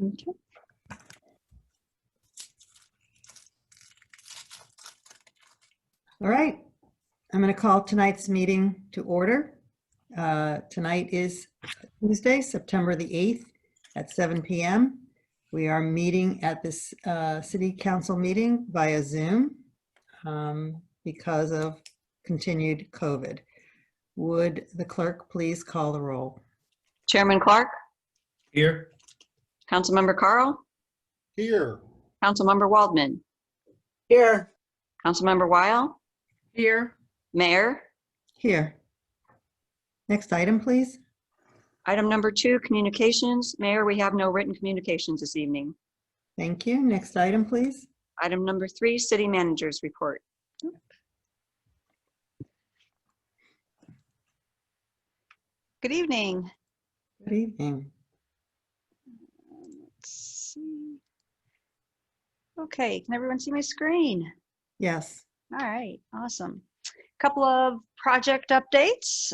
Okay. All right, I'm going to call tonight's meeting to order. Tonight is Tuesday, September the 8th at 7 p.m. We are meeting at this city council meeting via Zoom because of continued COVID. Would the clerk please call the roll? Chairman Clark, Here. Councilmember Carl, Here. Councilmember Waldman, Here. Councilmember Weil, Here. Mayor. Here. Next item, please. Item number 2, communications. Mayor, we have no written communications this evening. Thank you. Next item, please. Item number 3, city manager's report. Good evening. Good evening. Let's see. Okay, can everyone see my screen? Yes. All right, awesome. Couple of project updates.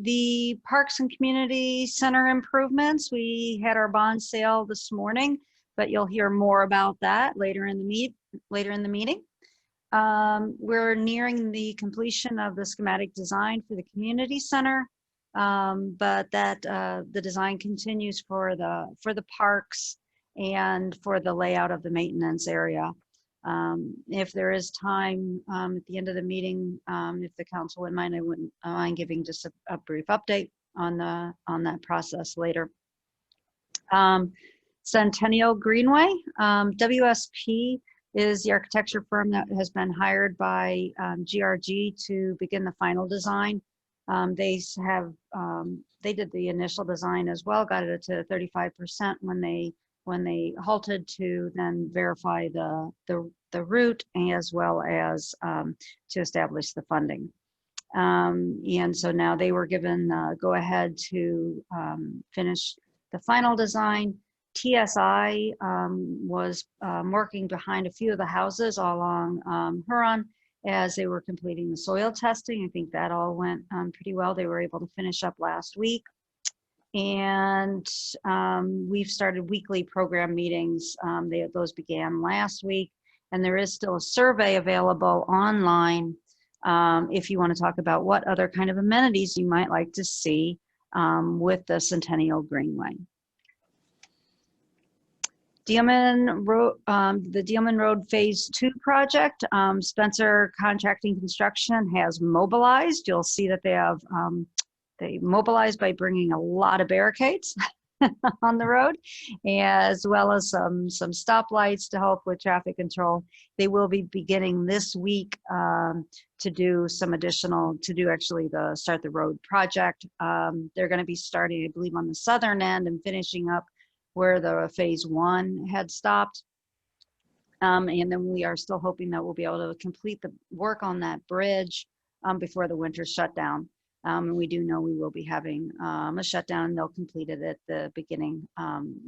The Parks and Community Center improvements, we had our bond sale this morning, but you'll hear more about that later in the meeting. We're nearing the completion of the schematic design for the community center, but that the design continues for the parks and for the layout of the maintenance area. If there is time at the end of the meeting, if the council wouldn't mind, I wouldn't mind giving just a brief update on that process later. Centennial Greenway, WSP is the architecture firm that has been hired by GRG to begin the final design. They did the initial design as well, got it to 35% when they halted to then verify the route as well as to establish the funding. And so now they were given go ahead to finish the final design. TSI was working behind a few of the houses all along Huron as they were completing the soil testing. I think that all went pretty well. They were able to finish up last week. And we've started weekly program meetings. Those began last week, and there is still a survey available online if you want to talk about what other kind of amenities you might like to see with the Centennial Greenway. Dealman Road, the Dealman Road Phase 2 project, Spencer Contracting Construction has mobilized. You'll see that they have they mobilized by bringing a lot of barricades on the road, as well as some stoplights to help with traffic control. They will be beginning this week to do some additional, actually start the road project. They're going to be starting, I believe, on the southern end and finishing up where the Phase 1 had stopped. And then we are still hoping that we'll be able to complete the work on that bridge before the winter shutdown. And we do know we will be having a shutdown, and they'll complete it at the beginning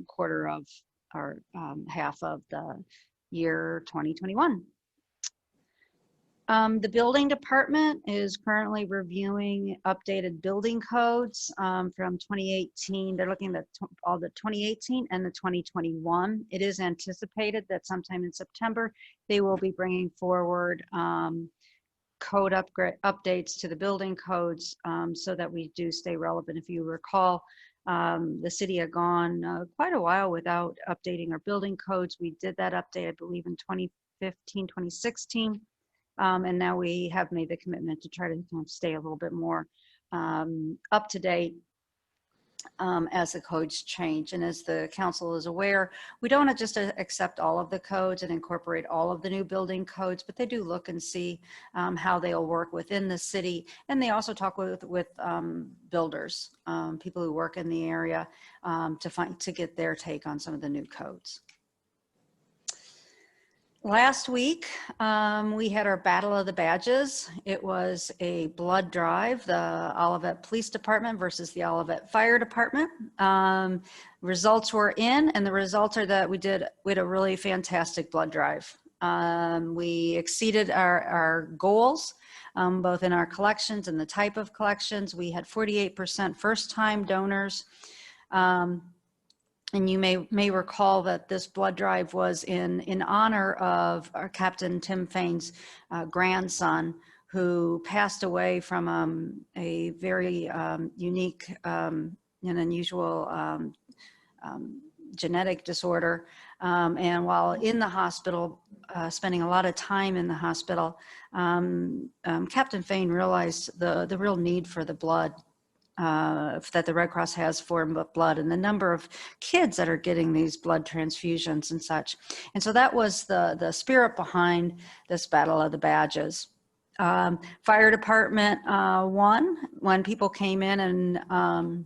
quarter of or half of the year 2021. The building department is currently reviewing updated building codes from 2018. They're looking at all the 2018 and the 2021. It is anticipated that sometime in September, they will be bringing forward code updates to the building codes so that we do stay relevant. If you recall, the city had gone quite a while without updating our building codes. We did that update, I believe, in 2015, 2016. And now we have made the commitment to try to kind of stay a little bit more up to date as the codes change. And as the council is aware, we don't just accept all of the codes and incorporate all of the new building codes, but they do look and see how they'll work within the city. And they also talk with builders, people who work in the area to get their take on some of the new codes. Last week, we had our Battle of the Badges. It was a blood drive, the Olivet Police Department versus the Olivet Fire Department. Results were in, and the results are that we had a really fantastic blood drive. We exceeded our goals, both in our collections and the type of collections. We had 48% first-time donors. And you may recall that this blood drive was in honor of our Captain Tim Fain's grandson, who passed away from a very unique and unusual genetic disorder. And while in the hospital, spending a lot of time in the hospital, Captain Fain realized the real need for the blood that the Red Cross has for blood, and the number of kids that are getting these blood transfusions and such. And so that was the spirit behind this Battle of the Badges. Fire department won. When people came in and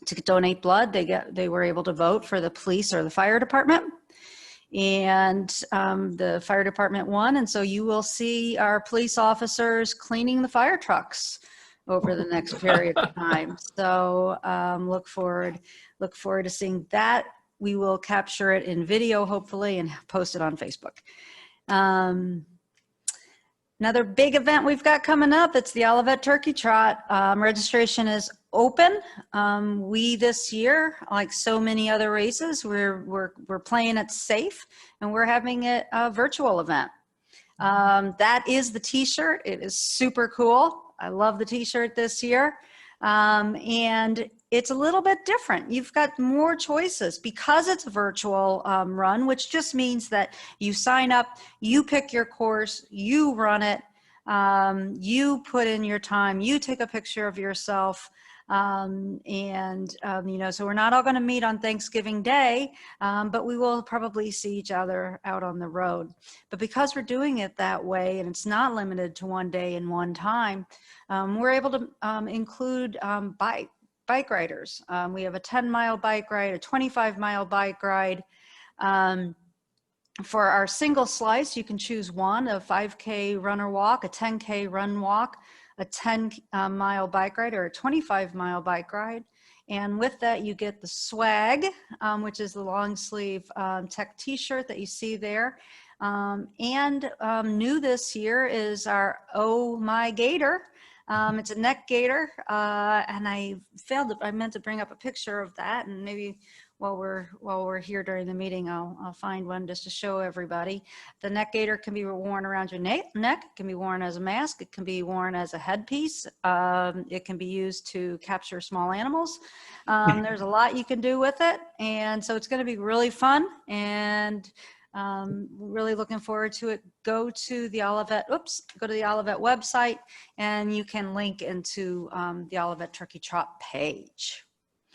to donate blood, they were able to vote for the police or the fire department. And the fire department won. And so you will see our police officers cleaning the fire trucks over the next period of time. So look forward to seeing that. We will capture it in video, hopefully, and post it on Facebook. Another big event we've got coming up, it's the Olivet Turkey Trot. Registration is open. We this year, like so many other races, we're playing it safe, and we're having it a virtual event. That is the t-shirt. It is super cool. I love the t-shirt this year. And it's a little bit different. You've got more choices because it's a virtual run, which just means that you sign up, you pick your course, you run it, you put in your time, you take a picture of yourself. You know, so we're not all going to meet on Thanksgiving Day, but we will probably see each other out on the road. But because we're doing it that way, and it's not limited to one day and one time, we're able to include bike riders. We have a 10-mile bike ride, a 25-mile bike ride. For our single slice, you can choose one, a 5K run or walk, a 10K run walk, a 10-mile bike ride, or a 25-mile bike ride. And with that, you get the swag, which is the long sleeve tech t-shirt that you see there. New this year is our Oh My Gator. It's a neck gaiter, and I meant to bring up a picture of that, and maybe while we're here during the meeting, I'll find one just to show everybody. The neck gaiter can be worn around your neck. It can be worn as a mask. It can be worn as a headpiece. It can be used to capture small animals. There's a lot you can do with it, and so it's going to be really fun, and really looking forward to it. Go to the Olivet website, and you can link into the Olivet Turkey Trot page.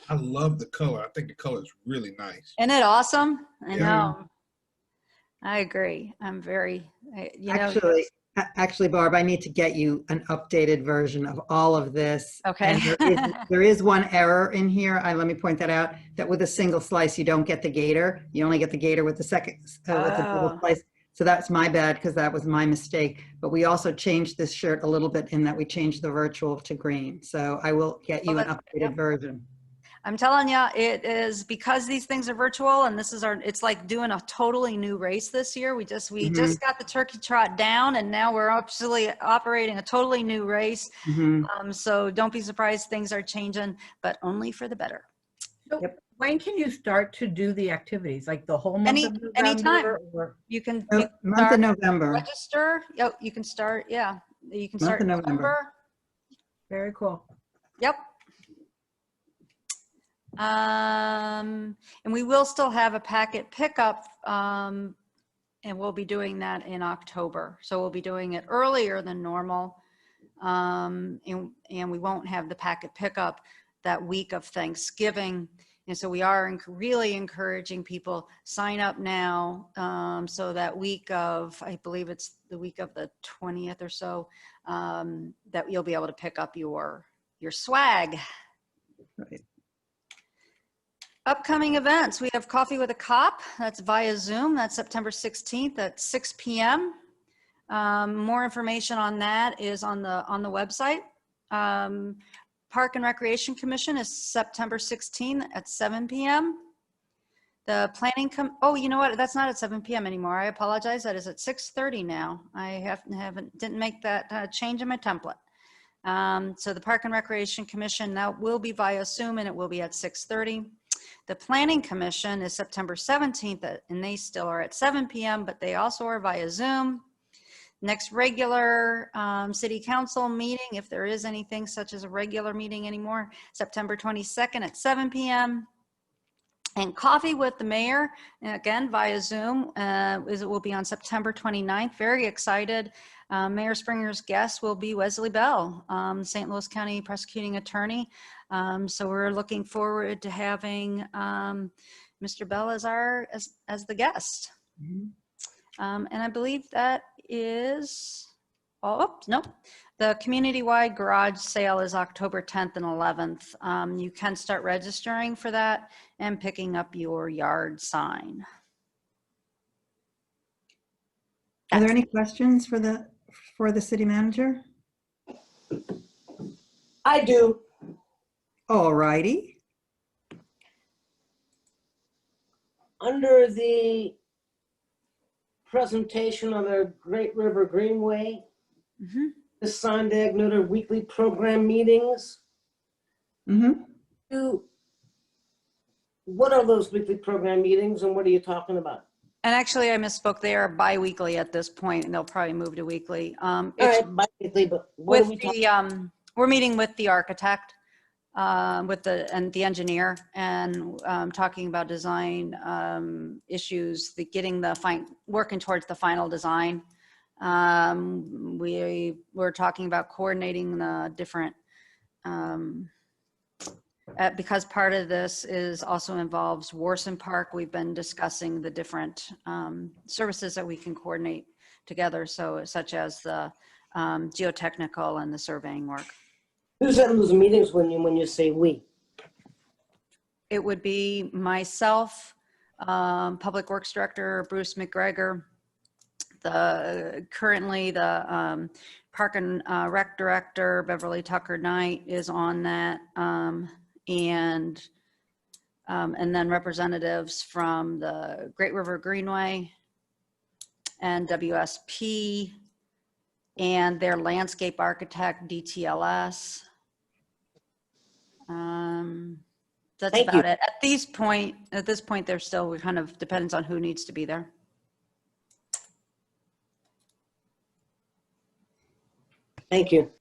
I love the color. I think the color is really nice. Isn't it awesome? I Yeah. know. I agree. I'm very, you know. Actually, Barb, I need to get you an updated version of all of this. Okay. And there is one error in here. Let me point that out, that with a single slice, you don't get the gator. You only get the gator with the second, with the double slice. So that's my bad, because that was my mistake. But we also changed this shirt a little bit in that we changed the virtual to green. So I will get you an updated version. I'm telling you, it is because these things are virtual, and it's like doing a totally new race this year. We just got the Turkey Trot down, and now we're actually operating a totally new race. So don't be surprised things are changing, but only for the better. So when can you start to do the activities? Like the whole month of November? Anytime. Or? You can Month of November. register. You can start. Yeah, you can start Month in of November. Very cool. Yep. And we will still have a packet pickup, and we'll be doing that in October. So we'll be doing it earlier than normal, and we won't have the packet pickup that week of Thanksgiving. And so we are really encouraging people, sign up now, so that week of, I believe it's the week of the 20th or so, that you'll be able to pick up your swag. Right. Upcoming events, we have Coffee with a Cop. That's via Zoom. That's September 16th at 6 p.m. More information on that is on the website. Park and Recreation Commission is September 16th at 7 p.m. The planning oh, you know what? That's not at 7 p.m. anymore. I apologize. That is at 6:30 now. I didn't make that change in my template. So the Park and Recreation Commission now will be via Zoom, and it will be at 6:30. The Planning Commission is September 17th, and they still are at 7 p.m., but they also are via Zoom. Next regular city council meeting, if there is anything such as a regular meeting anymore, September 22nd at 7 p.m. And Coffee with the Mayor, again via Zoom, it will be on September 29th. Very excited. Mayor Springer's guest will be Wesley Bell, St. Louis County Prosecuting Attorney. So we're looking forward to having Mr. Bell as as the guest. Mhm. And I believe that is, oh, nope. The community-wide garage sale is October 10th and 11th. You can start registering for that and picking up your yard sign. Are there any questions for the city manager? I do. All righty. Under the presentation on the Great River Greenway, Mhm. the Sondag Nutter weekly program meetings, Mm-hmm. what are those weekly program meetings and what are you talking about? And actually, I misspoke. They are bi-weekly at this point, and they'll probably move to weekly. All It's right, bi-weekly, but what are with we talking? the, we're meeting with the architect, with the engineer, and talking about design issues, working towards the final design. We're talking about coordinating the different, because part of this also involves Warson Park. We've been discussing the different services that we can coordinate together, so such as the geotechnical and the surveying work. Who's in those meetings when you say we? It would be myself, Public Works Director Bruce McGregor, currently the Park and Rec Director Beverly Tucker Knight is on that, and then representatives from the Great River Greenway and WSP and their landscape architect DTLS. That's Thank about you. it. At this point, there's still kind of depends on who needs to be there. Thank you.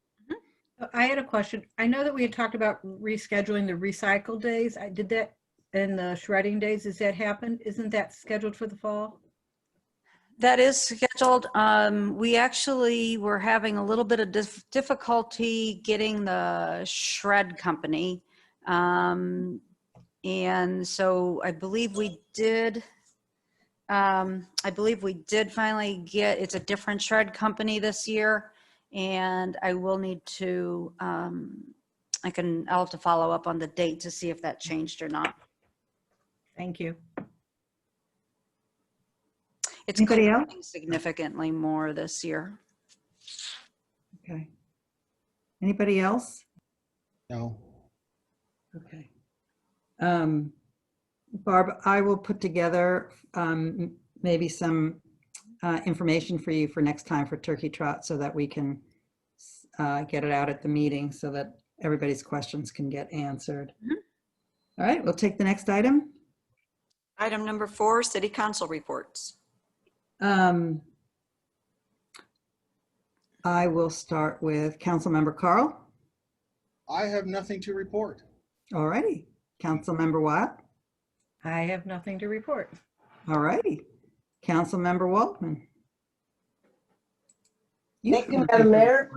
I had a question. I know that we had talked about rescheduling the recycle days. I did that, and the shredding days. Does that happen? Isn't that scheduled for the fall? That is scheduled. We actually were having a little bit of difficulty getting the shred company. And so I believe we did finally get, it's a different shred company this year. And I will need to, I'll have to follow up on the date to see if that changed or not. Thank you. It's Anybody else? costing significantly more this year. Okay. Anybody else? No. Okay. Barb, I will put together maybe some information for you for next time for Turkey Trot so that we can get it out at the meeting so that everybody's questions can get answered. Mhm. All right, we'll take the next item. Item number 4, City Council reports. I will start with Councilmember Carl. I have nothing to report. All righty. Councilmember Watt. I have nothing to report. All righty. Councilmember Waltman. Thank you, Madam Mayor.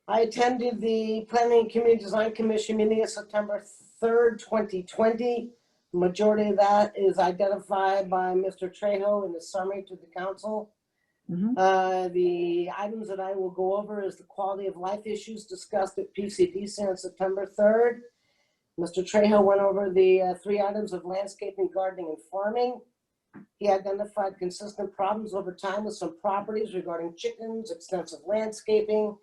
I attended the Planning and Community Design Commission meeting of September 3rd, 2020. The majority of that is identified by Mr. Trejo in the summary to the council. Mhm. The items that I will go over is the quality of life issues discussed at PCDC on September 3rd. Mr. Trejo went over the 3 items of landscaping, gardening, and farming. He identified consistent problems over time with some properties regarding chickens, extensive landscaping.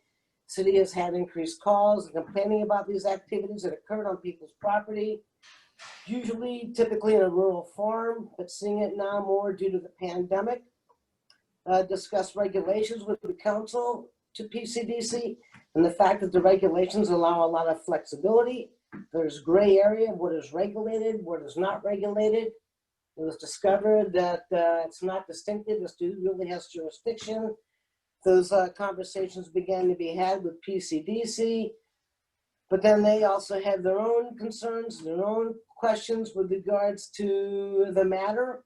City has had increased calls and complaining about these activities that occurred on people's property, typically in a rural farm, but seeing it now more due to the pandemic. Discuss regulations with the council to PCDC and the fact that the regulations allow a lot of flexibility. There's gray area, what is regulated, what is not regulated. It was discovered that it's not distinctive as to who really has jurisdiction. Those conversations began to be had with PCDC, but then they also had their own concerns, their own questions with regards to the matter.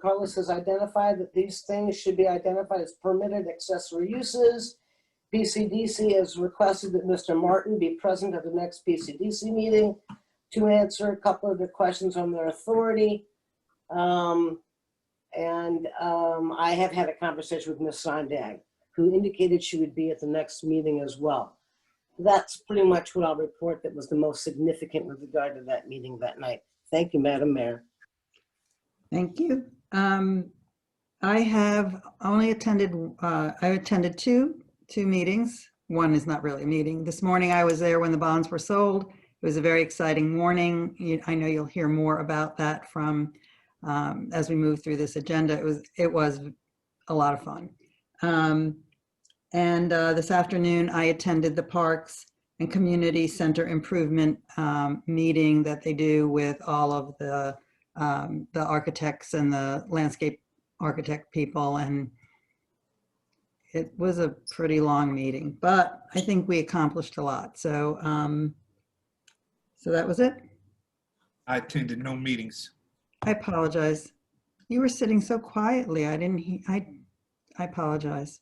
Carlos has identified that these things should be identified as permitted accessory uses. PCDC has requested that Mr. Martin be present at the next PCDC meeting to answer a couple of the questions on their authority. I have had a conversation with Ms. Sondag, who indicated she would be at the next meeting as well. That's pretty much what I'll report that was the most significant with regard to that meeting that night. Thank you, Madam Mayor. Thank you. I have only attended, I attended two meetings. One is not really a meeting. This morning I was there when the bonds were sold. It was a very exciting morning. I know you'll hear more about that from as we move through this agenda. It was a lot of fun. This afternoon I attended the Parks and Community Center Improvement meeting that they do with all of the architects and the landscape architect people, and it was a pretty long meeting, but I think we accomplished a lot. So, so that was it. I attended no meetings. I apologize. You were sitting so quietly. I didn't. I apologize.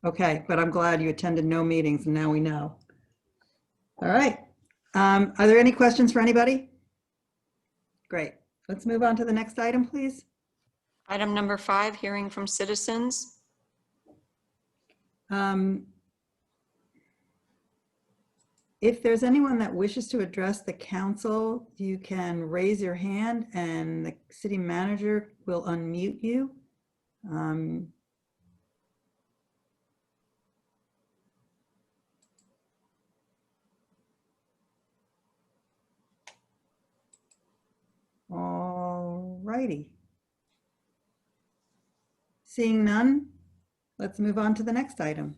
Okay, but I'm glad you attended no meetings, and now we know. All right. Are there any questions for anybody? Great. Let's move on to the next item, please. Item number 5, hearing from citizens. If there's anyone that wishes to address the council, you can raise your hand and the city manager will unmute you. All righty. Seeing none, let's move on to the next item.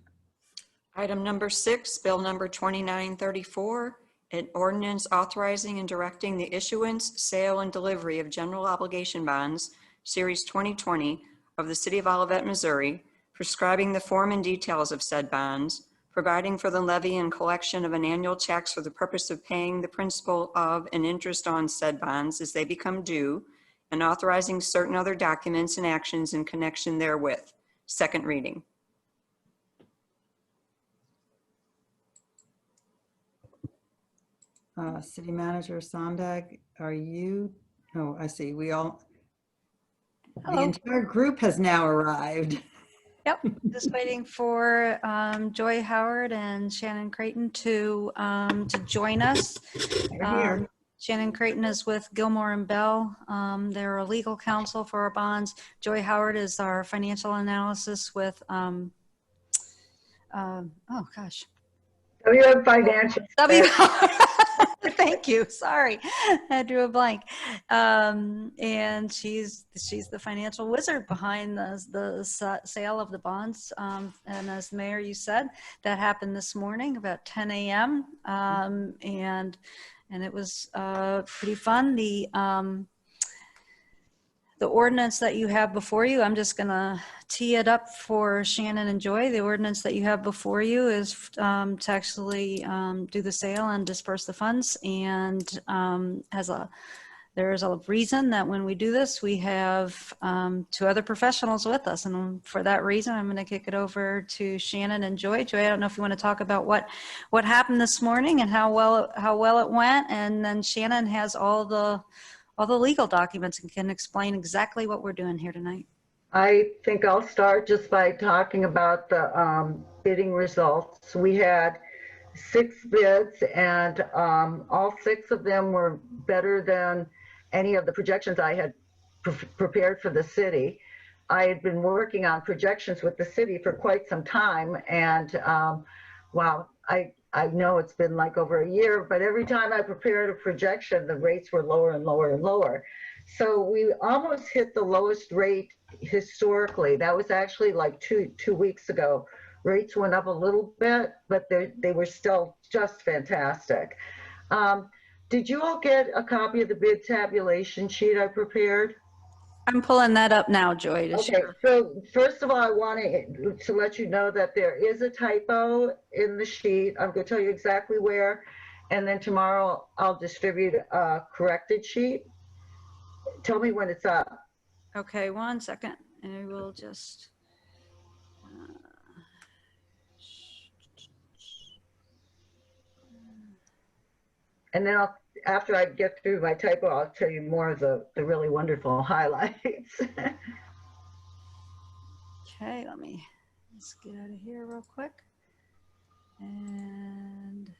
Item number 6, bill number 2934, an ordinance authorizing and directing the issuance, sale, and delivery of general obligation bonds, Series 2020 of the City of Olivet, Missouri, prescribing the form and details of said bonds, providing for the levy and collection of an annual tax for the purpose of paying the principal of and interest on said bonds as they become due, and authorizing certain other documents and actions in connection therewith. Second reading. City Manager Sondag, are you? Oh, I see. We all, the Hello. entire group has now arrived. Yep, just waiting for Joy Howard and Shannon Creighton to join us. They're here. Shannon Creighton is with Gilmore and Bell. They're a legal counsel for our bonds. Joy Howard is our financial analysis with, oh gosh. WM Financial. Thank you. Sorry, I drew a blank. And she's the financial wizard behind the sale of the bonds. And as Mayor, you said, that happened this morning about 10 a.m. And it was pretty fun. The ordinance that you have before you, I'm just gonna tee it up for Shannon and Joy. The ordinance that you have before you is to actually do the sale and disperse the funds, and there's a reason that when we do this, we have 2 other professionals with us, and for that reason, I'm gonna kick it over to Shannon and Joy. Joy, I don't know if you wanna talk about what happened this morning and how well it went, and then Shannon has all the legal documents and can explain exactly what we're doing here tonight. I think I'll start just by talking about the bidding results. We had 6 bids, and all 6 of them were better than any of the projections I had prepared for the city. I had been working on projections with the city for quite some time, and wow, I know it's been like over a year, but every time I prepared a projection, the rates were lower and lower and lower. So we almost hit the lowest rate historically. That was actually like two weeks ago. Rates went up a little bit, but they were still just fantastic. Did you all get a copy of the bid tabulation sheet I prepared? I'm pulling that up now, Joy, to Okay, share. so first of all, I wanted to let you know that there is a typo in the sheet. I'm going to tell you exactly where. And then tomorrow I'll distribute a corrected sheet. Tell me when it's up. Okay, 1 second, and I will just. And then after I get through my typo, I'll tell you more of the really wonderful highlights. Okay, let's get out of here real quick. And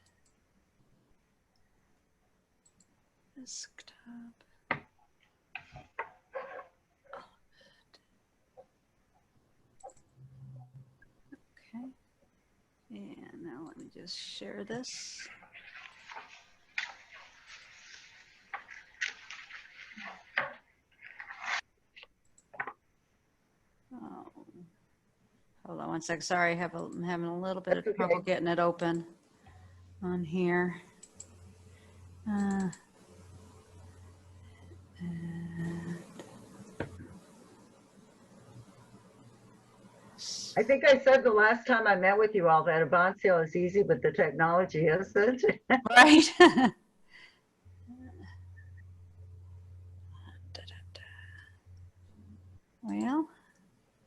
desktop. Okay. And now let me just share this. Oh, hold on 1 sec. Sorry, I'm having a little bit of That's trouble okay. getting it open on here. I think I said the last time I met with you all that a bond sale is easy, but the technology isn't. Right. Well,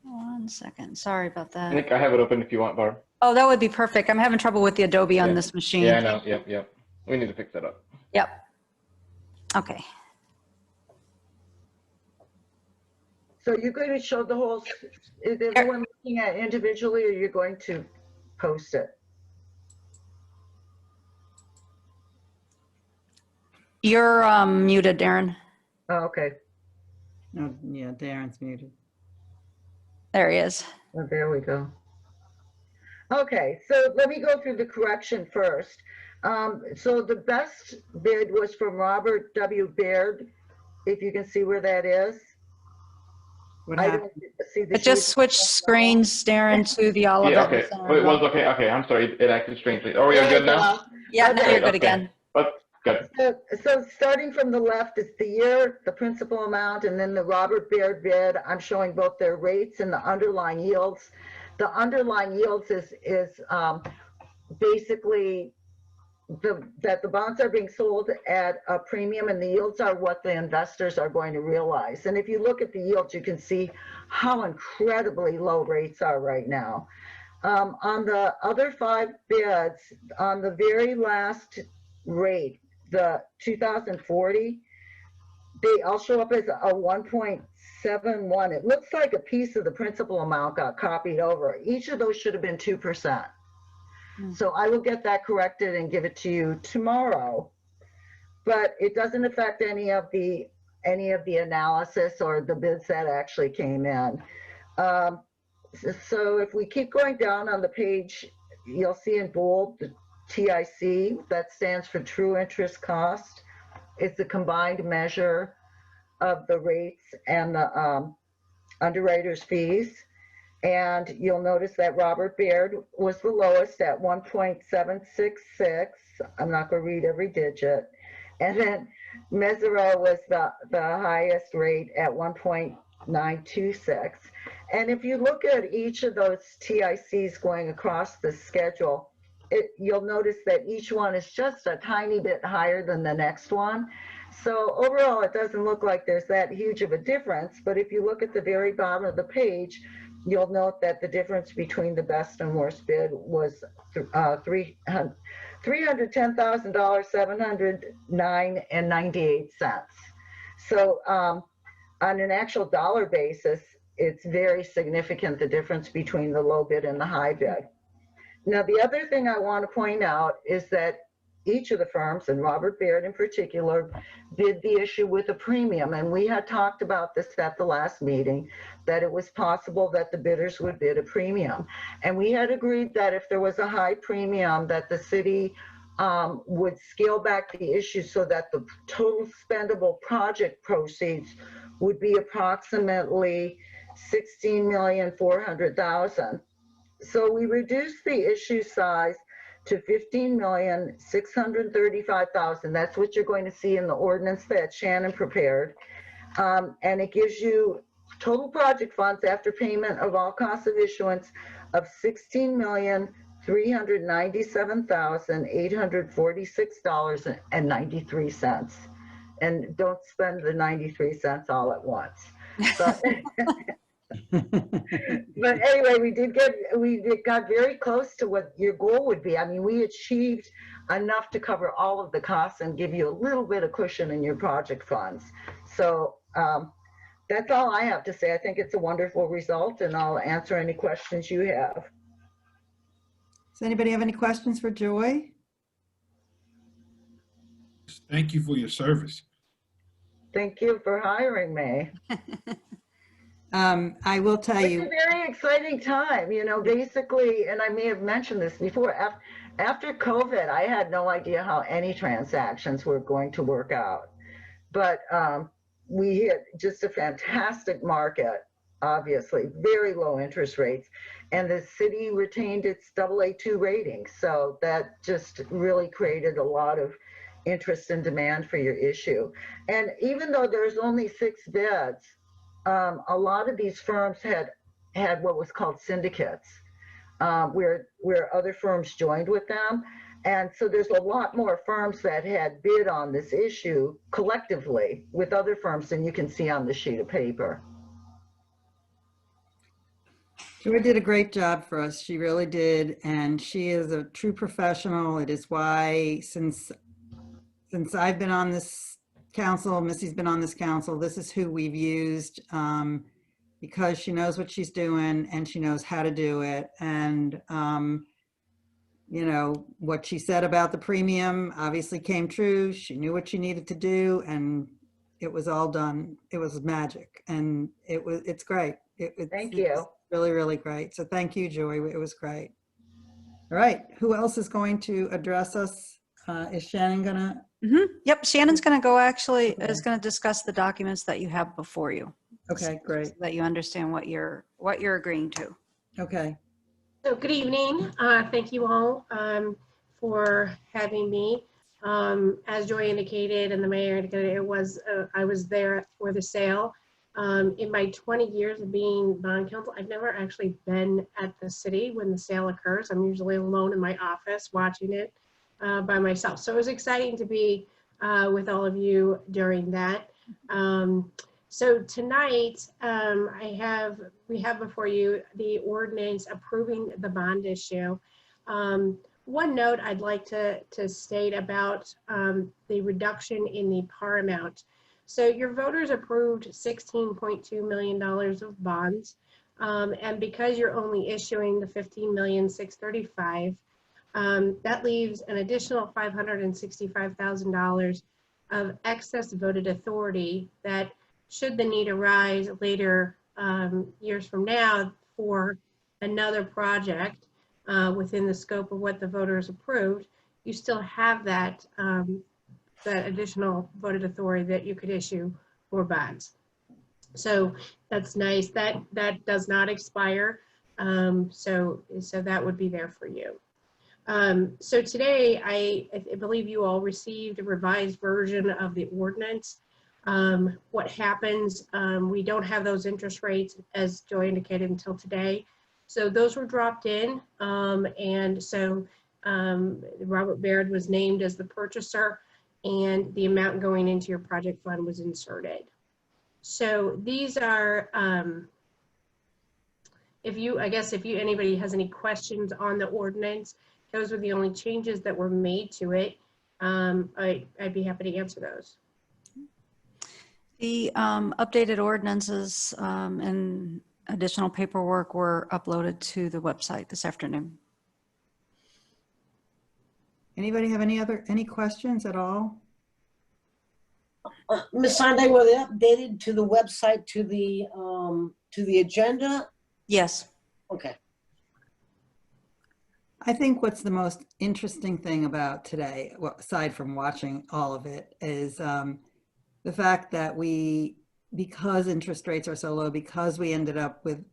1 second. Sorry about that. Nick, I have it open if you want, Barb. Oh, that would be perfect. I'm having trouble with the Adobe on Yeah. this machine. Yeah, I know. Yep, yep. We need to fix that up. Yep. Okay. So you're going to show the whole, is everyone looking at individually, or you're going to post it? You're muted, Darren. Oh, okay. Oh, yeah, Darren's muted. There he is. Well, there we go. Okay, so let me go through the correction first. So the best bid was from Robert W. Baird, if you can see where that is. What I happened? don't see the It just sheet. switched screens, Darren, to the Olivet. Yeah, okay. Center Wait, it was logo. okay. Okay, I'm sorry. It acted strangely. Oh, There you're we good now? go. Yeah, now Okay. you're good Okay. again. But good. So starting from the left is the year, the principal amount, and then the Robert Baird bid. I'm showing both their rates and the underlying yields. The underlying yields is basically that the bonds are being sold at a premium, and the yields are what the investors are going to realize. And if you look at the yields, you can see how incredibly low rates are right now. On the other 5 bids, on the very last rate, the 2040, they all show up as a 1.71. It looks like a piece of the principal amount got copied over. Each of those should have been 2%. So I will get that corrected and give it to you tomorrow. But it doesn't affect any of the analysis or the bids that actually came in. So if we keep going down on the page, you'll see in bold the TIC, that stands for true interest cost. It's the combined measure of the rates and the underwriter's fees. And you'll notice that Robert Baird was the lowest at 1.766. I'm not going to read every digit. And then Mesereau was the highest rate at 1.926. And if you look at each of those TICs going across the schedule, you'll notice that each one is just a tiny bit higher than the next one. So overall, it doesn't look like there's that huge of a difference. But if you look at the very bottom of the page, you'll note that the difference between the best and worst bid was $310,000, $709.98. So on an actual dollar basis, it's very significant, the difference between the low bid and the high bid. Now, the other thing I want to point out is that each of the firms, and Robert Baird in particular, bid the issue with a premium. And we had talked about this at the last meeting, that it was possible that the bidders would bid a premium. And we had agreed that if there was a high premium, that the city would scale back the issue so that the total spendable project proceeds would be approximately $16,400,000. So we reduced the issue size to 15,635,000. That's what you're going to see in the ordinance that Shannon prepared. And it gives you total project funds after payment of all costs of issuance of $16,397,846.93. And don't spend the 93 cents all at once. But, but anyway, we got very close to what your goal would be. I mean, we achieved enough to cover all of the costs and give you a little bit of cushion in your project funds. So that's all I have to say. I think it's a wonderful result, and I'll answer any questions you have. Does anybody have any questions for Joy? Thank you for your service. Thank you for hiring me. I will tell It's you, a very exciting time, you know, basically, and I may have mentioned this before, after COVID, I had no idea how any transactions were going to work out. But we hit just a fantastic market, obviously, very low interest rates, and the city retained its AA2 rating. So that just really created a lot of interest and demand for your issue. And even though there's only 6 bids, a lot of these firms had what was called syndicates, where other firms joined with them. And so there's a lot more firms that had bid on this issue collectively with other firms than you can see on the sheet of paper. Joy did a great job for us. She really did. And she is a true professional. It is why since I've been on this council, Missy's been on this council, this is who we've used because she knows what she's doing and she knows how to do it. And, you know, what she said about the premium obviously came true. She knew what she needed to do and it was all done. It was magic and it's great. Thank you. It's really, really great. So thank you, Joy. It was great. All right. Who else is going to address us? Is Shannon gonna? Yep, Shannon's going to go is Okay. going to discuss the documents that you have before you. Okay, great. So that you understand what you're agreeing to. Okay. So good evening. Thank you all for having me. As Joy indicated and the mayor indicated, I was there for the sale. In my 20 years of being bond counsel, I've never actually been at the city when the sale occurs. I'm usually alone in my office watching it by myself. So it was exciting to be with all of you during that. So tonight, we have before you the ordinance approving the bond issue. One note I'd like to state about the reduction in the par amount. So your voters approved $16.2 million of bonds. And because you're only issuing the $15,635,000, that leaves an additional $565,000 of excess voted authority that, should the need arise later years from now for another project within the scope of what the voters approved, you still have that that additional voted authority that you could issue for bonds. So that's nice. That does not expire. So that would be there for you. So today, I believe you all received a revised version of the ordinance. What happens, we don't have those interest rates, as Joy indicated, until today. So those were dropped in. And so Robert Baird was named as the purchaser and the amount going into your project fund was inserted. So these are, if anybody has any questions on the ordinance, those were the only changes that were made to it. I'd be happy to answer those. The updated ordinances and additional paperwork were uploaded to the website this afternoon. Anybody have any questions at all? Ms. Sande, were they updated to the website, to the agenda? Yes. Okay. I think what's the most interesting thing about today, well, aside from watching all of it, is the fact that because interest rates are so low, because we ended up with,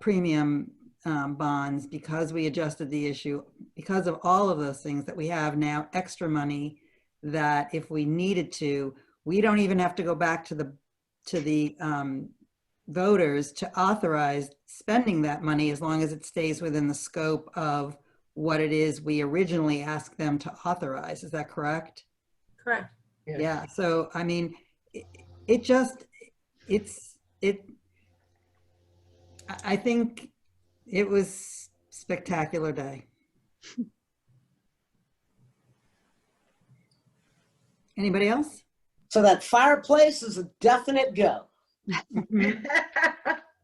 premium bonds, because we adjusted the issue, because of all of those things, that we have now extra money that if we needed to, we don't even have to go back to the voters to authorize spending that money, as long as it stays within the scope of what it is we originally asked them to authorize. Is that correct? Correct. Yeah. So, I mean, I think it was spectacular day. Anybody else? So that fireplace is a definite go.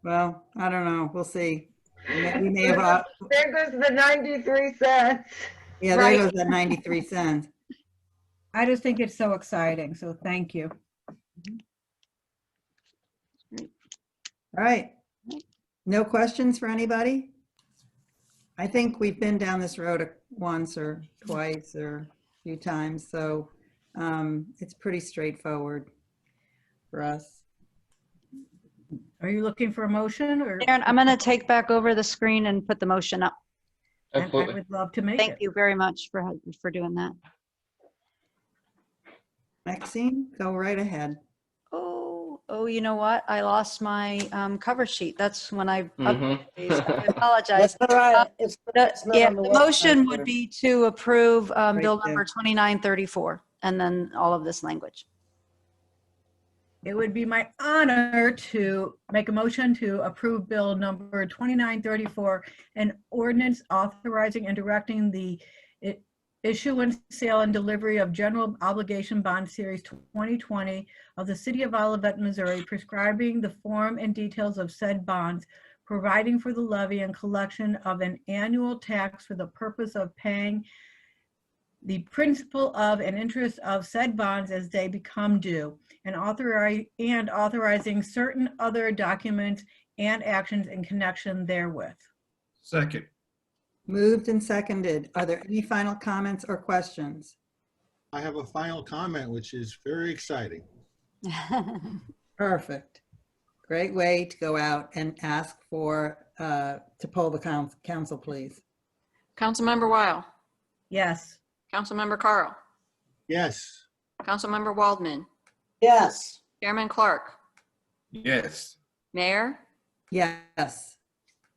Well, I don't know. We'll see. We may have, There goes the 93 cents. yeah, there Right. goes that 93 cents. I just think it's so exciting, so thank you. All right. No questions for anybody? I think we've been down this road once or twice or a few times, so it's pretty straightforward for us. Are you looking for a motion or? Aaron, I'm going to take back over the screen and put the motion up. I Absolutely. would love to make Thank it. you very much for doing that. Maxine, go right ahead. Oh, you know what? I lost my cover sheet. That's when I updated these. I Mhm. apologize. That's all right. It's not Yeah, on the website motion would there. be to approve bill there. number 2934, and then all of this language. It would be my honor to make a motion to approve bill number 2934, an ordinance authorizing and directing the issuance, sale, and delivery of general obligation bond series 2020 of the city of Olivet, Missouri, prescribing the form and details of said bonds, providing for the levy and collection of an annual tax for the purpose of paying the principal of and interest of said bonds as they become due, and authorizing certain other documents and actions in connection therewith. Second. Moved and seconded. Are there any final comments or questions? I have a final comment, which is very exciting. Perfect. Great way to go out and ask for, to poll the council, please. Councilmember Weil, Yes. Councilmember Carl, Yes, Councilmember Waldman, Yes, Chairman Clark, Yes. Mayor. Yes.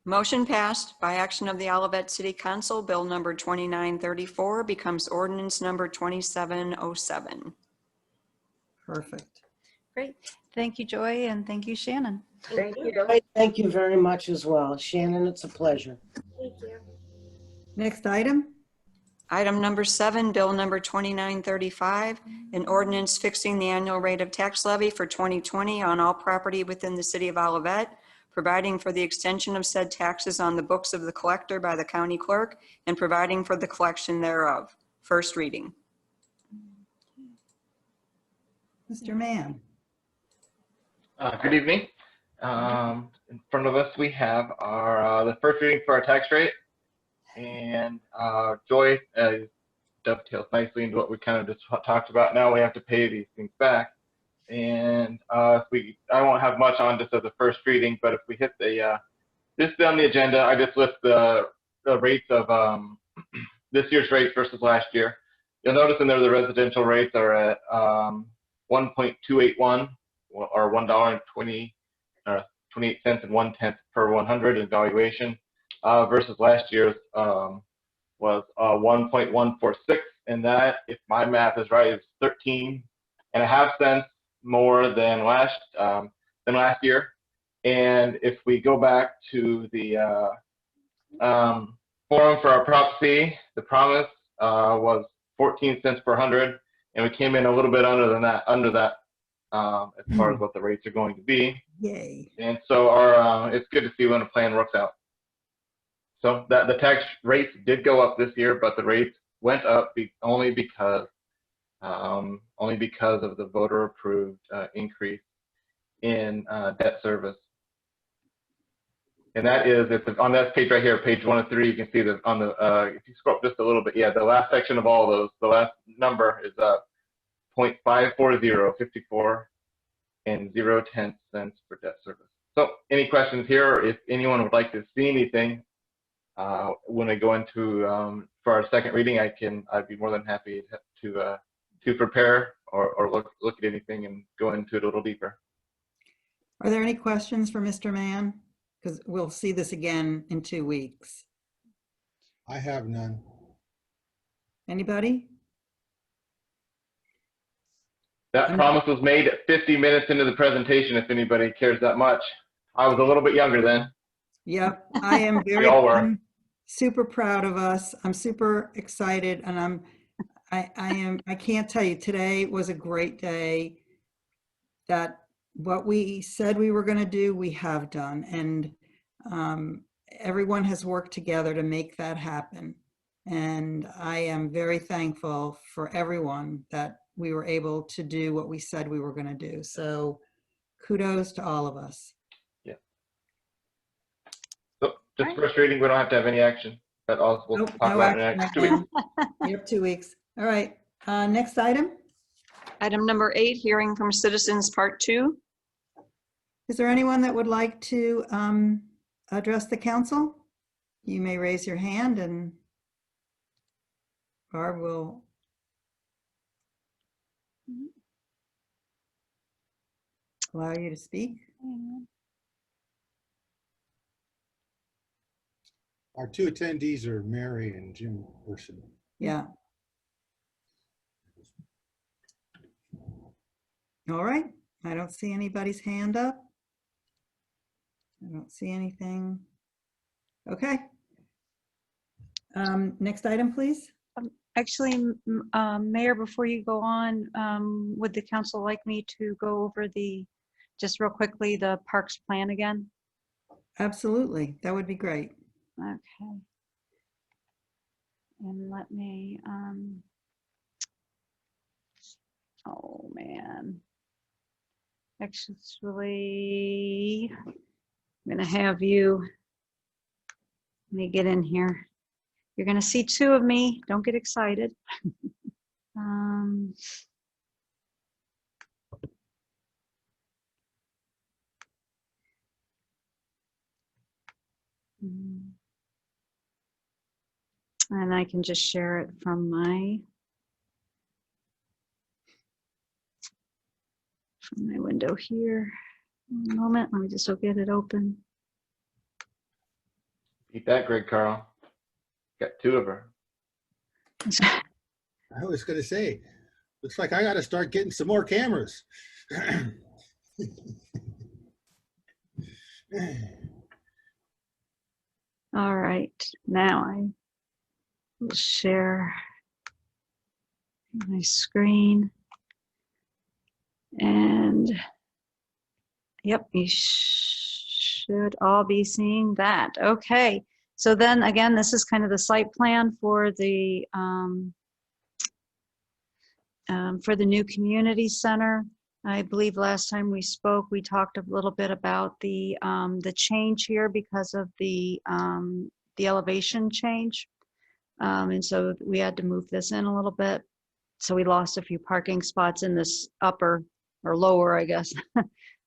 Motion passed by action of the Olivet City Council. Bill number 2934 becomes ordinance number 2707. Perfect. Great. Thank you, Joy, and thank you, Shannon. Thank you. thank you very much as well. Shannon, it's a pleasure. Thank you. Next item? Item number 7, bill number 2935, an ordinance fixing the annual rate of tax levy for 2020 on all property within the city of Olivet, providing for the extension of said taxes on the books of the collector by the county clerk, and providing for the collection thereof. First reading. Mr. Mann. Good evening. In front of us, we have our the first reading for our tax rate, and Joy dovetails nicely into what we kind of just talked about. Now we have to pay these things back, and I won't have much on just as a first reading, but if we hit the this on the agenda, I just list the rates of this year's rates versus last year. You'll notice in there the residential rates are at 1.281 or $1.28 and 1/10 per 100 in valuation, versus last year's was 1.146, and that, if my math is right, is 13.5 cents more than last year. And if we go back to the forum for our Prop C, the promise was 14 cents per 100, and we came in a little bit under that as far as what the rates are going to be. Yay. And so our it's good to see when a plan works out. So that the tax rates did go up this year, but the rates went up only because of the voter approved increase in debt service. And that is, it's on that page right here, page 1 of 3. You can see that on the if you scroll up just a little bit, yeah, the last section of all those, the last number is 0.540, 54 and 0.10 cents for debt service. So any questions here, or if anyone would like to see anything when I go into for our second reading, I'd be more than happy to prepare or look at anything and go into it a little deeper. Are there any questions for Mr. Mann? Because we'll see this again in 2 weeks. I have none. Anybody? That promise was made 50 minutes into the presentation, if anybody cares that much. I was a little bit younger then. Yep, I am We all were. I'm super proud of us. I'm super excited, and I can't tell you, today was a great day. That what we said we were going to do, we have done, and everyone has worked together to make that happen. And I am very thankful for everyone that we were able to do what we said we were going to do. So kudos to all of us. Yeah. So just first reading, we don't have to have any action. That all we'll Nope, talk no about in the action next 2 weeks. again. Yep, 2 weeks. All right, next item. Item number 8, hearing from citizens, part 2. Is there anyone that would like to address the council? You may raise your hand and Barb will. Allow you to speak. Our two attendees are Mary and Jim Person. Yeah. All right, I don't see anybody's hand up. I don't see anything. Okay. Next item, please. Actually, Mayor, before you go on, would the council like me to go over just real quickly, the parks plan again? Absolutely, that would be great. Okay. And let me, oh man. Actually, I'm gonna have you, let me get in here. You're gonna see 2 of me, don't get excited. And I can just share it from my window here. One moment, let me just go get it open. Beat that, Greg Carl. Got 2 of her. I was going to say, looks like I got to start getting some more cameras. All right, now I will share my screen. And yep, you should all be seeing that. Okay, so then again, this is kind of the site plan for the new community center. I believe last time we spoke, we talked a little bit about the change here because of the elevation change. And so we had to move this in a little bit. So we lost a few parking spots in this upper or lower, I guess,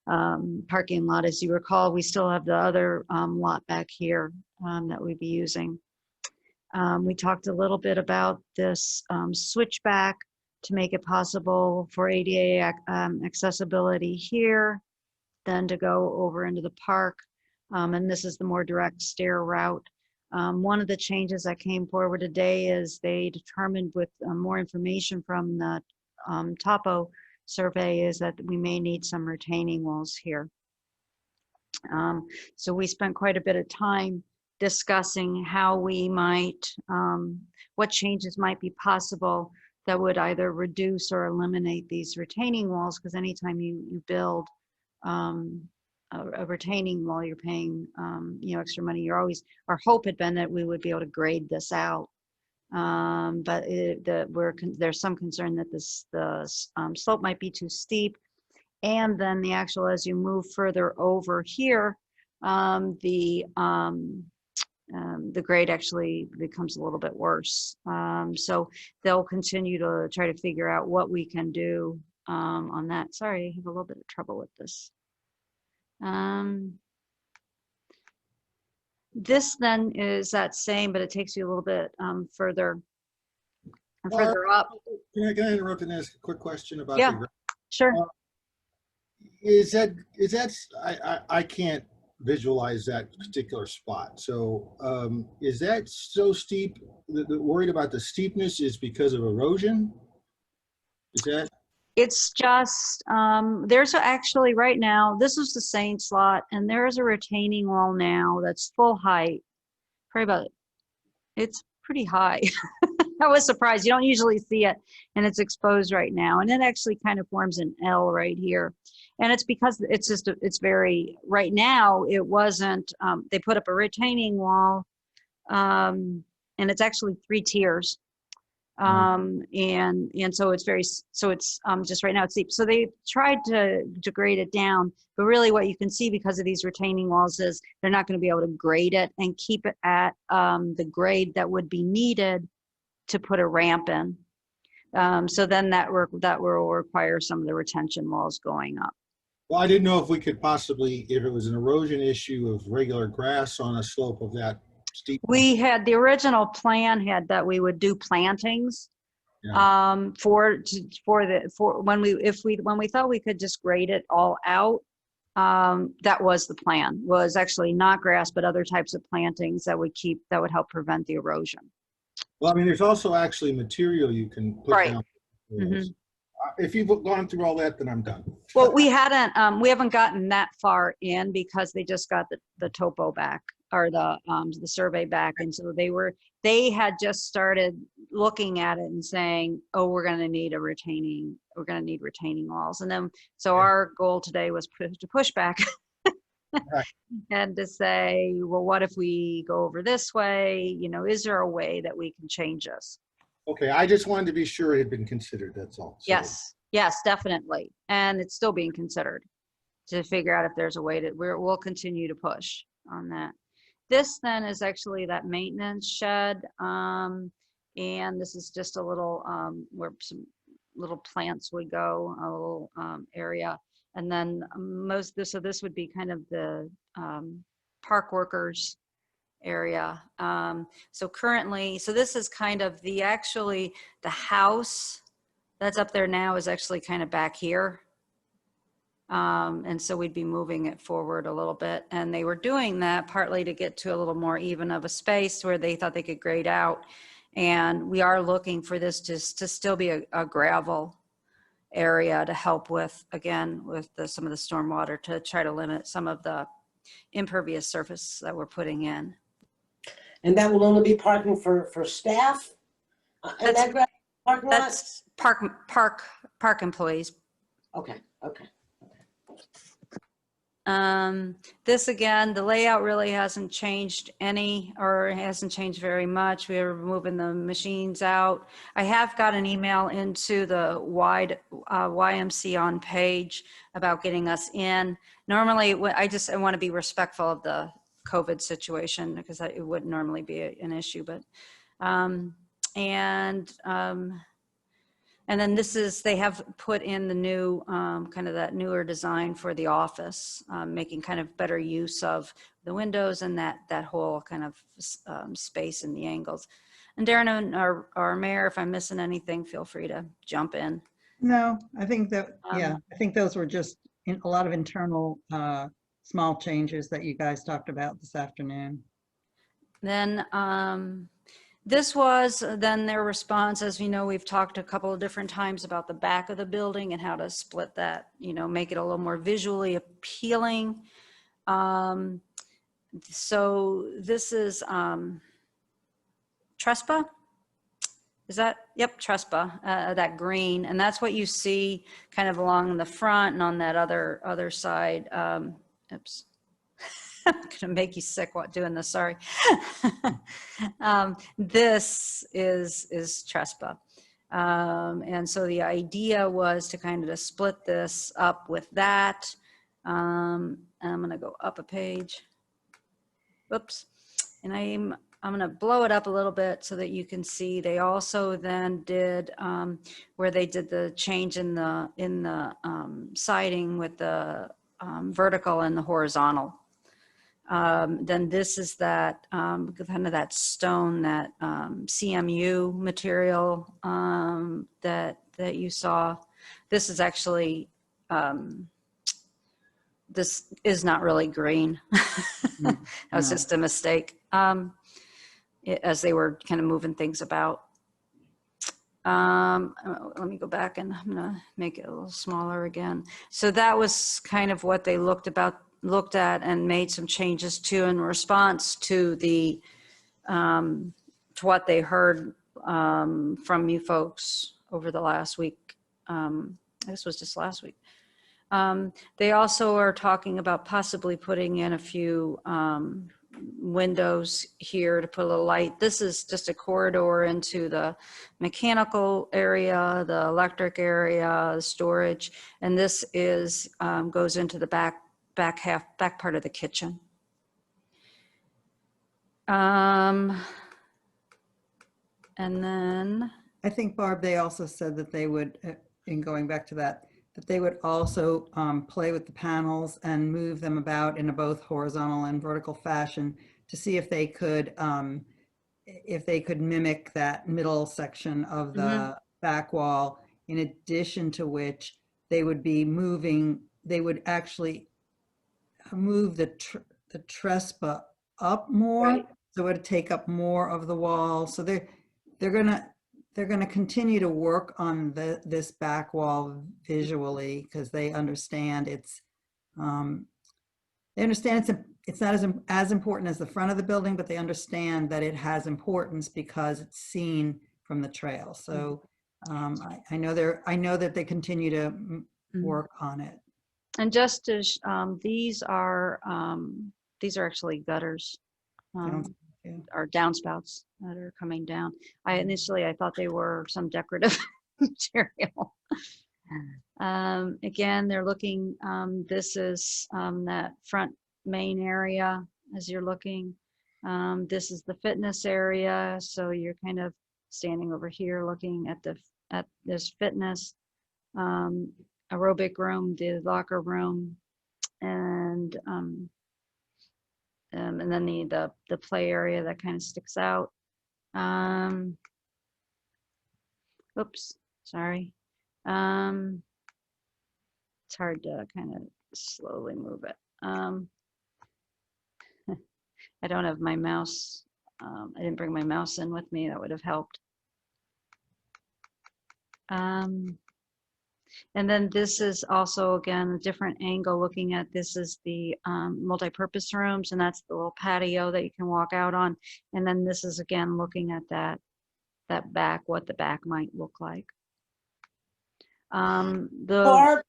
parking lot. As you recall, we still have the other lot back here that we'd be using. We talked a little bit about this switchback to make it possible for ADA accessibility here, then to go over into the park. And this is the more direct stair route. One of the changes that came forward today is they determined with more information from the topo survey is that we may need some retaining walls here. So we spent quite a bit of time discussing how we might, what changes might be possible that would either reduce or eliminate these retaining walls, because anytime you build a retaining wall, you're paying extra money. You're always, our hope had been that we would be able to grade this out, but there's some concern that the slope might be too steep, and then the actual, as you move further over here, the grade actually becomes a little bit worse. So they'll continue to try to figure out what we can do on that. Sorry, I have a little bit of trouble with this. This then is that same, but it takes you a little bit further and further up. Can I interrupt and ask a quick question about Yeah. the, Sure. is that, I can't visualize that particular spot. So is that so steep, worried about the steepness is because of erosion? Is that? It's just, there's actually right now, this is the Saints lot, and there's a retaining wall now that's full height. Probably about, it's pretty high. I was surprised. You don't usually see it, and it's exposed right now. And it actually kind of forms an L right here. And it's because it's just, it's very, right now, it wasn't, they put up a retaining wall, and it's actually 3 tiers. And so it's very, so it's just right now it's steep. So they tried to grade it down, but really what you can see because of these retaining walls is they're not going to be able to grade it and keep it at the grade that would be needed to put a ramp in. So then that will require some of the retention walls going up. Well, I didn't know if we could possibly, if it was an erosion issue of regular grass on a slope of that steep. We had, the original plan had that we would do plantings for when we thought we could just grade it all out. That was the plan, was actually not grass, but other types of plantings that would help prevent the erosion. Well, I mean, there's also actually material you can put Right. down. Mhm. If you've gone through all that, then I'm done. Well, we haven't gotten that far in because they just got the topo back, or the survey back. And so they had just started looking at it and saying, oh, we're going to need retaining walls. And then, so our goal today was to push back Right. and to say, well, what if we go over this way? Is there a way that we can change this? Okay, I just wanted to be sure it had been considered, that's all. So- Yes, definitely. And it's still being considered to figure out if there's a way to, we'll continue to push on that. This then is actually that maintenance shed. And this is just a little, where some little plants would go, a little area. And then so this would be kind of the park workers area. So currently, so this is kind of the house that's up there now is actually kind of back here. And so we'd be moving it forward a little bit. And they were doing that partly to get to a little more even of a space where they thought they could grade out. And we are looking for this to still be a gravel area to help with, again, with some of the stormwater, to try to limit some of the impervious surface that we're putting in. And that will only be parking for staff? And that parking lot? That's park employees. Okay. This again, the layout really hasn't changed hasn't changed very much. We are moving the machines out. I have got an email into the YMC on page about getting us in. Normally, I want to be respectful of the COVID situation because it wouldn't normally be an issue, but and then they have put in the new, kind of that newer design for the office, making kind of better use of the windows and that whole kind of space and the angles. And Darren, our mayor, if I'm missing anything, feel free to jump in. No, I think that, I think those were just a lot of internal small changes that you guys talked about this afternoon. Then this was then their response. As we know, we've talked a couple of different times about the back of the building and how to split that, make it a little more visually appealing. So this is Trespa. Is that, yep, Trespa, that green. And that's what you see kind of along the front and on that other side. Oops. I'm gonna make you sick doing this, sorry. This is Trespa. And so the idea was to kind of to split this up with that. And I'm gonna go up a page. Whoops. And I'm gonna blow it up a little bit so that you can see. They also then did where they did the change in the siding with the vertical and the horizontal. Then this is that kind of that stone, that CMU material that you saw. This is actually this is not really green. That was No. just a mistake as they were kind of moving things about. Let me go back and I'm gonna make it a little smaller again. So that was kind of what they looked at and made some changes to in response to the to what they heard from you folks over the last week. This was just last week. They also are talking about possibly putting in a few windows here to put a little light. This is just a corridor into the mechanical area, the electric area, the storage, and this is goes into the back part of the kitchen. And then I think, Barb, they also said that they would, in going back to that they would also play with the panels and move them about in a both horizontal and vertical fashion to see if they could mimic that middle section of the back wall, in addition to which they would actually move the trespa up more, Right. so it would take up more of the wall. So they're gonna continue to work on this back wall visually, because they understand it's not as important as the front of the building, but they understand that it has importance because it's seen from the trail. So I know that they continue to work on it. And just as these are actually gutters. Yeah. Or downspouts that are coming down. Initially I thought they were some decorative material. Again, they're looking, this is that front main area as you're looking. This is the fitness area. So you're kind of standing over here looking at this fitness, aerobic room, the locker room, and then the play area that kind of sticks out. Oops, sorry. It's hard to kind of slowly move it. I don't have my mouse. I didn't bring my mouse in with me. That would have helped. And then this is also, again, a different angle looking at this is the multi-purpose rooms, and that's the little patio that you can walk out on. And then this is, again, looking at that back, what the back might look like. Barb,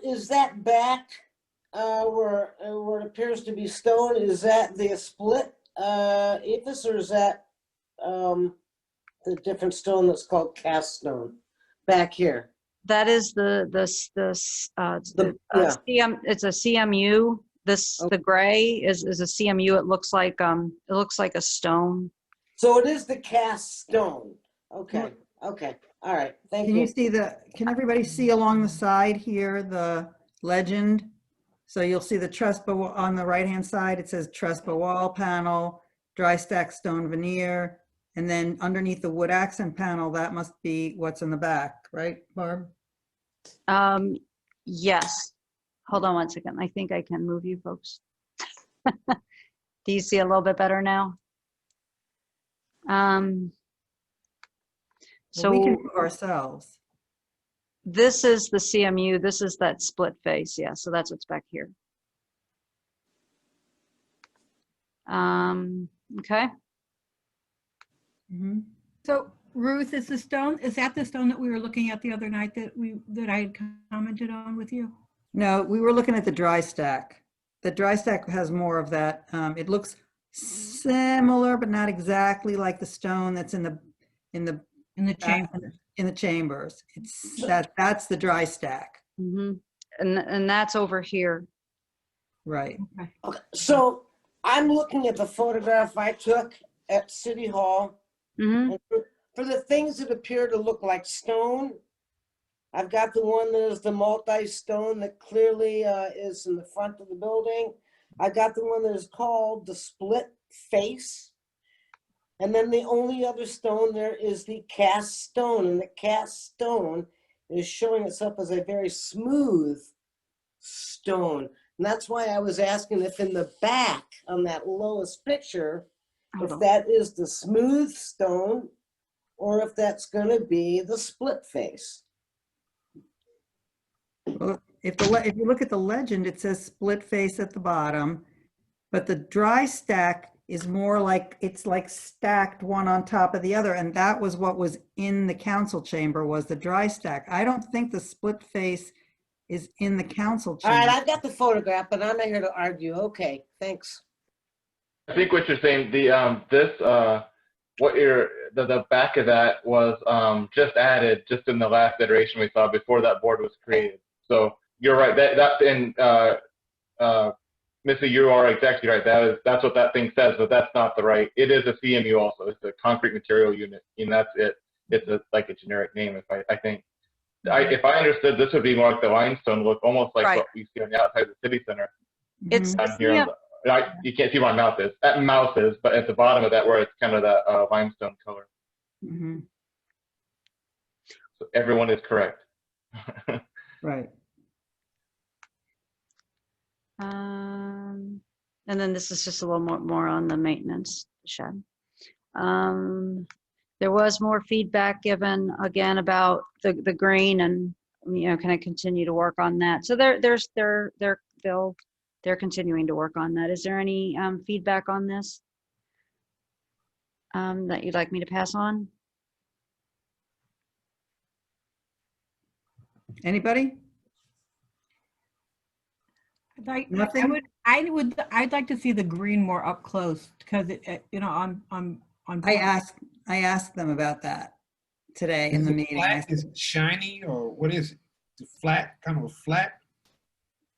is that back where it appears to be stone, is that the split ephes, or is that the different stone that's called cast stone back here? That is it's a CMU. The gray is a CMU. It looks like a stone. So it is the cast stone. Okay. Okay. All right. Thank you. Can everybody see along the side here, the legend? So you'll see the Trespa on the right-hand side. It says Trespa wall panel, dry stack stone veneer. And then underneath the wood accent panel, that must be what's in the back, right, Barb? Yes. Hold on one second. I think I can move you folks. Do you see a little bit better now? So we can move ourselves. This is the CMU. This is that split face. Yeah. So that's what's back here. Okay. Mhm. So Ruth, is that the stone that we were looking at the other night that I had commented on with you? No, we were looking at the dry stack. The dry stack has more of that. It looks similar, but not exactly like the stone that's in the chamber. in the chambers. That's the dry stack. Mm-hmm. And that's over here. Right. Okay. So I'm looking at the photograph I took at City Hall. Mm-hmm. And for the things that appear to look like stone, I've got the one that is the multi-stone that clearly is in the front of the building. I got the one that is called the split face. And then the only other stone there is the cast stone, and the cast stone is showing itself as a very smooth stone. And that's why I was asking if in the back on that lowest picture, Hold if on. that is the smooth stone or if that's gonna be the split face. Well, if you look at the legend, it says split face at the bottom, but the dry stack is more like, it's like stacked one on top of the other. And that was what was in the council chamber, was the dry stack. I don't think the split face is in the council All right, chamber. I've got the photograph, but I'm not here to argue. Okay, thanks. I think what you're saying, the back of that was just added just in the last iteration we saw before that board was created. So you're right. Missy, you are exactly right. That's what that thing says, but that's not the right. It is a CMU also. It's a concrete material unit, and that's it. It's like a generic name. I think. If I understood, this would be more like the limestone look, almost like Right. what we see on the outside of the city center. It's Mhm. the Down here on you can't see where my mouth is. That mouth is, but at the bottom of that, where it's kind of that limestone color. Mhm. So everyone is correct. Right. And then this is just a little more on the maintenance shed. There was more feedback given again about the green, and can I continue to work on that? So they're continuing to work on that. Is there any feedback on this that you'd like me to pass on? Anybody? Nothing? I'd like to see the green more up close because on. I asked them about that today in Is the it meeting. I flat? said, Is it shiny or what is it? The flat, kind of a flat?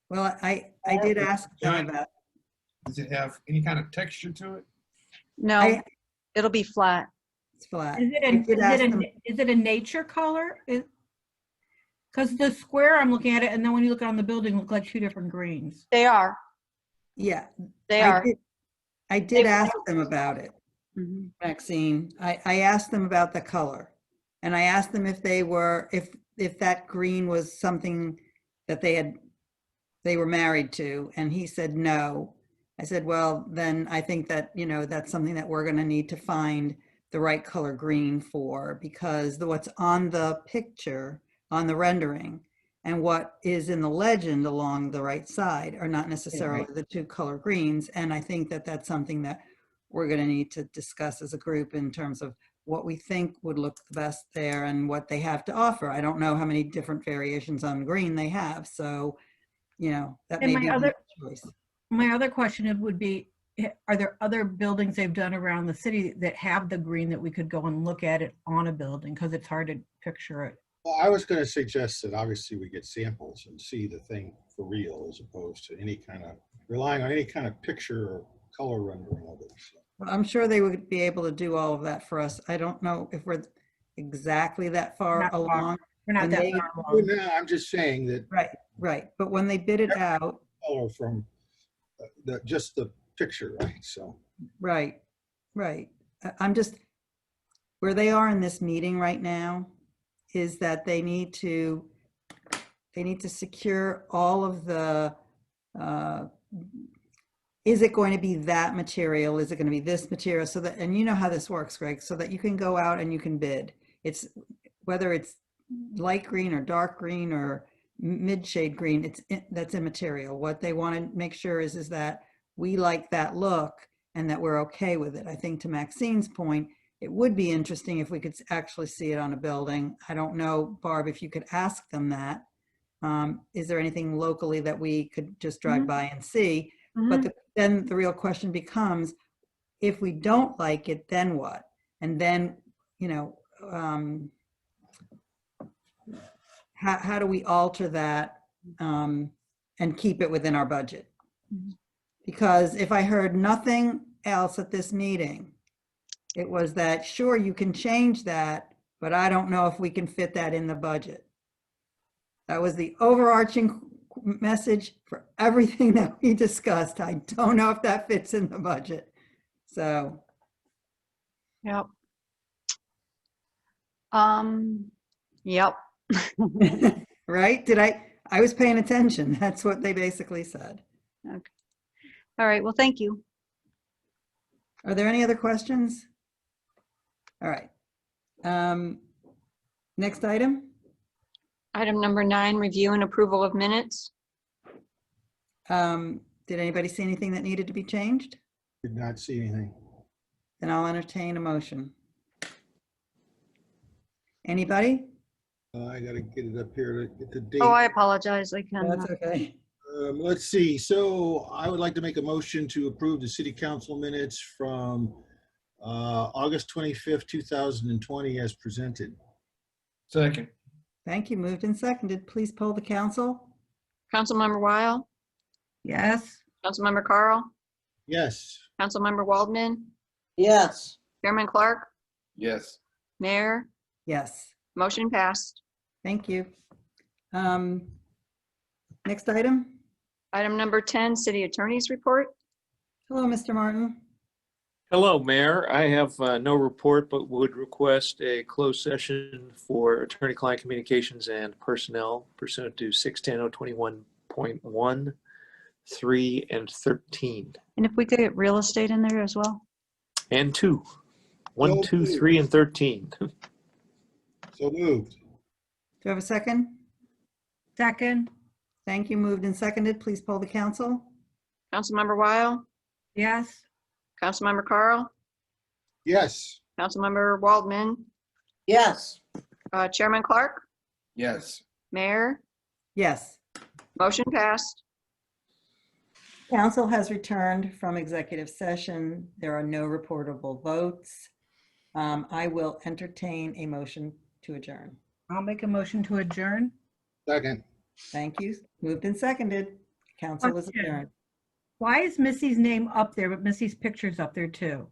well, I did ask them about, Does it have any kind of texture to it? No, it'll be flat. it's flat. Is I did ask them- it a nature color? Because the square, I'm looking at it, and then when you look on the building, look like two different greens. They are. Yeah. They I are. did ask them about it, Mhm. Maxine. I asked them about the color. And I asked them if if that green was something that they were married to, and he said no. I said, well, then I think that, that's something that we're gonna need to find the right color green for, because what's on the picture, on the rendering, and what is in the legend along the right side are not necessarily the two color greens. And I think that that's something that we're going to need to discuss as a group in terms of what we think would look the best there and what they have to offer. I don't know how many different variations on green they have. So, that And may be a good choice. My other question would be, are there other buildings they've done around the city that have the green that we could go and look at it on a building? Because it's hard to picture it. Well, I was going to suggest that obviously we get samples and see the thing for real as opposed to relying on any kind of picture or color rendering of it. So. Well, I'm sure they would be able to do all of that for us. I don't know if we're exactly that far Not far. along. We're not And that they- far Well, along. no, I'm just saying that Right. But when they bid it out, color from just the picture, right? So. right. I'm just, where they are in this meeting right now is that they need to secure all of the, is it going to be that material? Is it going to be this material? So that, and you know how this works, Greg, so that you can go out and you can bid. It's whether it's light green or dark green or mid shade green, that's immaterial. What they want to make sure is that we like that look and that we're okay with it. I think to Maxine's point, it would be interesting if we could actually see it on a building. I don't know, Barb, if you could ask them that. Is there anything locally that we could just drive by and see? But then the real question becomes, if we don't like it, then what? And then, how do we alter that and keep it within our budget? Because if I heard nothing else at this meeting, it was that, sure, you can change that, but I don't know if we can fit that in the budget. That was the overarching message for everything that we discussed. I don't know if that fits in the budget. So, Yep. Yep. right? I was paying attention. That's what they basically said. All right, well, thank you. Are there any other questions? All right. Next item. Item number 9, review and approval of minutes. Did anybody see anything that needed to be changed? Did not see anything. Then I'll entertain a motion. Anybody? I gotta get it up here to get the date. Oh, I apologize. I can. That's okay. Let's see. So I would like to make a motion to approve the city council minutes from August 25th, 2020 as presented. Second. Thank you. Moved and seconded. Please poll the council. Councilmember Weil, Yes. Councilmember Carl, Yes. Councilmember Waldman, Yes. Chairman Clark, Yes. Mayor, Yes. motion passed. Thank you. Next item. Item number 10, city attorney's report. Hello, Mr. Martin. Hello, Mayor. I have no report, but would request a closed session for attorney-client communications and personnel pursuant to 610-021.1, 3, and 13. And if we could get real estate in there as well. And 2. 1, So 2, moved. 3, and 13. So moved. Do you have a second? Second. Thank you. Moved and seconded. Please poll the council. Councilmember Weil, Yes. Councilmember Carl, Yes. Councilmember Waldman, Yes. Chairman Clark, Yes. Mayor, Yes. motion passed. Council has returned from executive session. There are no reportable votes. I will entertain a motion to adjourn. I'll make a motion to adjourn. Second. Thank you. Moved and seconded. Council is Question. adjourned. Why is Missy's name up there, but Missy's picture's up there too?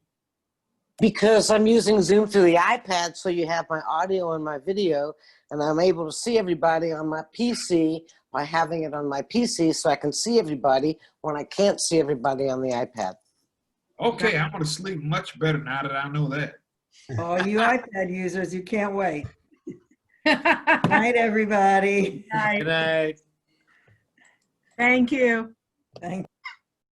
Because I'm using Zoom through the iPad, so you have my audio and my video, and I'm able to see everybody on my PC by having it on my PC so I can see everybody when I can't see everybody on the iPad. Okay, I'm gonna sleep much better now that I know that. All you iPad users, you can't wait. Good night, everybody. Good night. Thank you. Thank